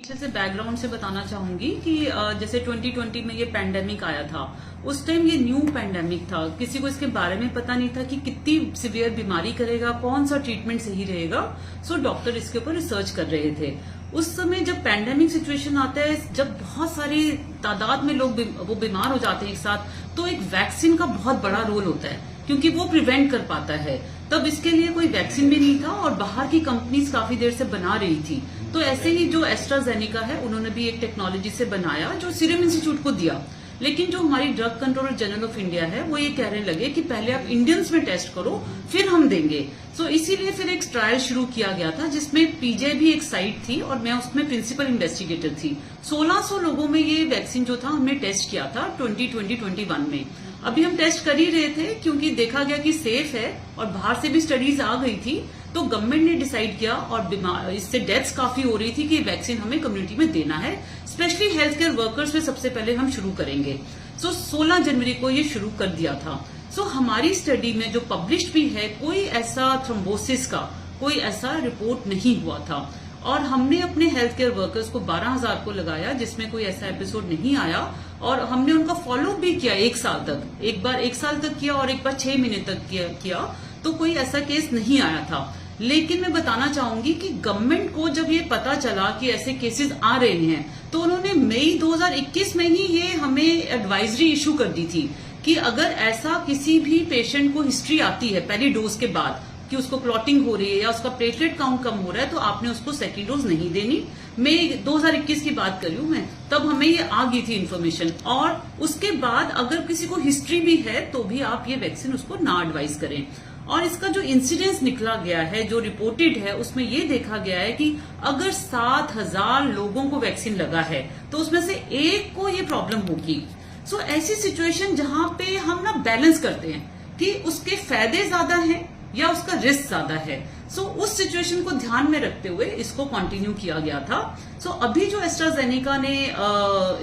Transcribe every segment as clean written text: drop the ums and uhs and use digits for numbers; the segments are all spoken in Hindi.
पीछे से बैकग्राउंड से बताना चाहूंगी कि जैसे 2020 में ये पैंडेमिक आया था, उस टाइम ये न्यू पैंडेमिक था, किसी को इसके बारे में पता नहीं था कि कितनी सिवियर बीमारी करेगा, कौन सा ट्रीटमेंट सही रहेगा। सो डॉक्टर इसके ऊपर रिसर्च कर रहे थे। उस समय जब पैंडेमिक सिचुएशन आता है, जब बहुत सारी तादाद में लोग वो बीमार हो जाते हैं एक साथ, तो एक वैक्सीन का बहुत बड़ा रोल होता है क्योंकि वो प्रिवेंट कर पाता है। तब इसके लिए कोई वैक्सीन भी नहीं था और बाहर की कंपनीज काफी देर से बना रही थी। तो ऐसे ही जो एस्ट्राजेनेका है, उन्होंने भी एक टेक्नोलॉजी से बनाया जो सीरम इंस्टीट्यूट को दिया। लेकिन जो हमारी drug controller general of India है, वो ये कहने लगे कि पहले आप इंडियंस में टेस्ट करो, फिर हम देंगे। सो इसीलिए फिर एक ट्रायल शुरू किया गया था जिसमें पीजे भी एक साइट थी और मैं उसमें प्रिंसिपल इन्वेस्टिगेटर थी। 1600 लोगों में ये वैक्सीन जो था हमने टेस्ट किया था 2020-21 में। अभी हम टेस्ट कर ही रहे थे क्योंकि देखा गया कि सेफ है और बाहर से भी स्टडीज आ गई थी, तो गवर्नमेंट ने डिसाइड किया और इससे डेथ्स काफी हो रही थी कि वैक्सीन हमें कम्युनिटी में देना है। स्पेशली हेल्थ केयर वर्कर्स में सबसे पहले हम शुरू करेंगे। सो 16 जनवरी को ये शुरू कर दिया था। सो हमारी स्टडी में जो पब्लिश्ड भी है, कोई ऐसा थ्रोम्बोसिस का कोई ऐसा रिपोर्ट नहीं हुआ था और हमने अपने हेल्थ केयर वर्कर्स को 12,000 को लगाया जिसमें कोई ऐसा एपिसोड नहीं आया और हमने उनका फॉलो भी किया 1 साल तक। एक बार 1 साल तक किया और एक बार 6 महीने तक किया, तो कोई ऐसा केस नहीं आया था। लेकिन मैं बताना चाहूंगी कि गवर्नमेंट को जब ये पता चला कि ऐसे केसेस आ रहे हैं, तो उन्होंने मई 2021 में ही ये हमें एडवाइजरी इशू कर दी थी कि अगर ऐसा किसी भी पेशेंट को हिस्ट्री आती है पहली डोज के बाद कि उसको क्लॉटिंग हो रही है या उसका प्लेटलेट काउंट कम हो रहा है, तो आपने उसको सेकेंड डोज नहीं देनी। मई 2021 की बात कर रही हूं मैं, तब हमें ये आ गई थी इन्फॉर्मेशन। और उसके बाद अगर किसी को हिस्ट्री भी है तो भी आप ये वैक्सीन उसको ना एडवाइस करें। और इसका जो इंसिडेंस निकला गया है, जो रिपोर्टेड है, उसमें ये देखा गया है कि अगर 7,000 लोगों को वैक्सीन लगा है तो उसमें से एक को ये प्रॉब्लम होगी। सो ऐसी सिचुएशन जहां पे हम ना बैलेंस करते हैं कि उसके फायदे ज्यादा हैं या उसका रिस्क ज्यादा है। सो उस सिचुएशन को ध्यान में रखते हुए इसको कंटिन्यू किया गया था। सो अभी जो एस्ट्राजेनेका ने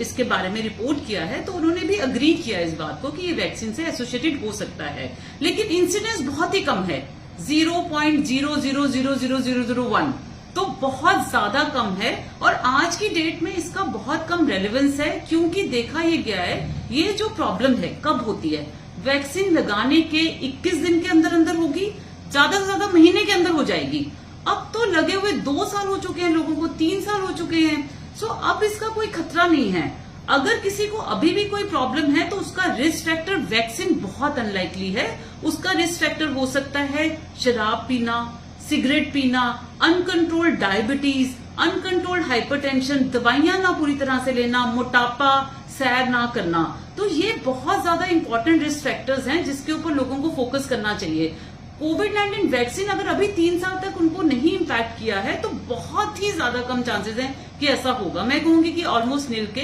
इसके बारे में रिपोर्ट किया है, तो उन्होंने भी अग्री किया इस बात को कि ये वैक्सीन से एसोसिएटेड हो सकता है, लेकिन इंसिडेंस बहुत ही कम है, 0.000001, तो बहुत ज्यादा कम है। और आज की डेट में इसका बहुत कम रेलेवेंस है क्योंकि देखा ये गया है ये जो प्रॉब्लम है कब होती है, वैक्सीन लगाने के 21 दिन के अंदर अंदर होगी, ज्यादा से ज्यादा महीने के अंदर हो जाएगी। अब तो लगे हुए 2 साल हो चुके हैं लोगों को, 3 साल हो चुके हैं। सो अब इसका कोई खतरा नहीं है। अगर किसी को अभी भी कोई प्रॉब्लम है तो उसका रिस्क फैक्टर वैक्सीन बहुत अनलाइकली है। उसका रिस्क फैक्टर हो सकता है शराब पीना, सिगरेट पीना, अनकंट्रोल्ड डायबिटीज, अनकंट्रोल्ड हाइपरटेंशन, दवाइयां ना पूरी तरह से लेना, मोटापा, सैर ना करना। तो ये बहुत ज्यादा इंपॉर्टेंट रिस्क फैक्टर्स हैं जिसके ऊपर लोगों को फोकस करना चाहिए। कोविड-19 वैक्सीन अगर अभी 3 साल तक उनको नहीं इम्पैक्ट किया है तो बहुत ही ज्यादा कम चांसेस हैं कि ऐसा होगा। मैं कहूंगी कि ऑलमोस्ट नील के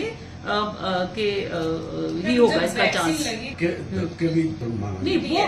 ही होगा इसका चांस। नहीं, वो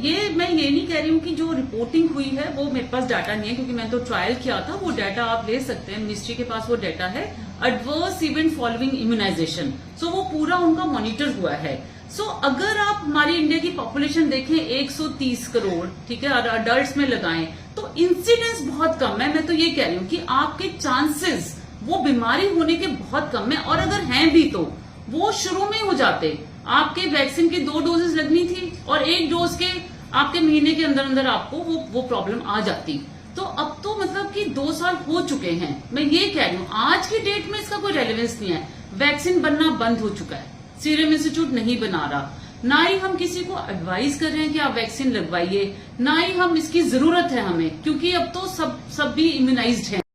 ये मैं ये नहीं कह रही हूँ कि जो रिपोर्टिंग हुई है वो मेरे पास डाटा नहीं है क्योंकि मैं तो ट्रायल किया था। वो डाटा आप ले सकते हैं, मिनिस्ट्री के पास वो डाटा है, एडवर्स इवेंट फॉलोइंग इम्यूनाइजेशन। सो वो पूरा उनका मॉनिटर हुआ है। सो अगर आप हमारी इंडिया की पॉपुलेशन देखें 130 करोड़, ठीक है, और अडल्ट में लगाएं तो इंसिडेंस बहुत कम है। मैं तो ये कह रही हूँ कि आपके चांसेस वो बीमारी होने के बहुत कम है, और अगर हैं भी तो वो शुरू में हो जाते। आपके वैक्सीन की 2 डोजेस लगनी थी और 1 डोज के आपके महीने के अंदर अंदर आपको वो प्रॉब्लम आ जाती। तो अब तो मतलब कि 2 साल हो चुके हैं। मैं ये कह रही हूँ आज की डेट में इसका कोई रेलेवेंस नहीं है। वैक्सीन बनना बंद हो चुका है, सीरम इंस्टीट्यूट नहीं बना रहा, ना ही हम किसी को एडवाइस कर रहे हैं कि आप वैक्सीन लगवाइए, ना ही हम इसकी जरूरत है हमें, क्योंकि अब तो सब भी इम्यूनाइज्ड हैं।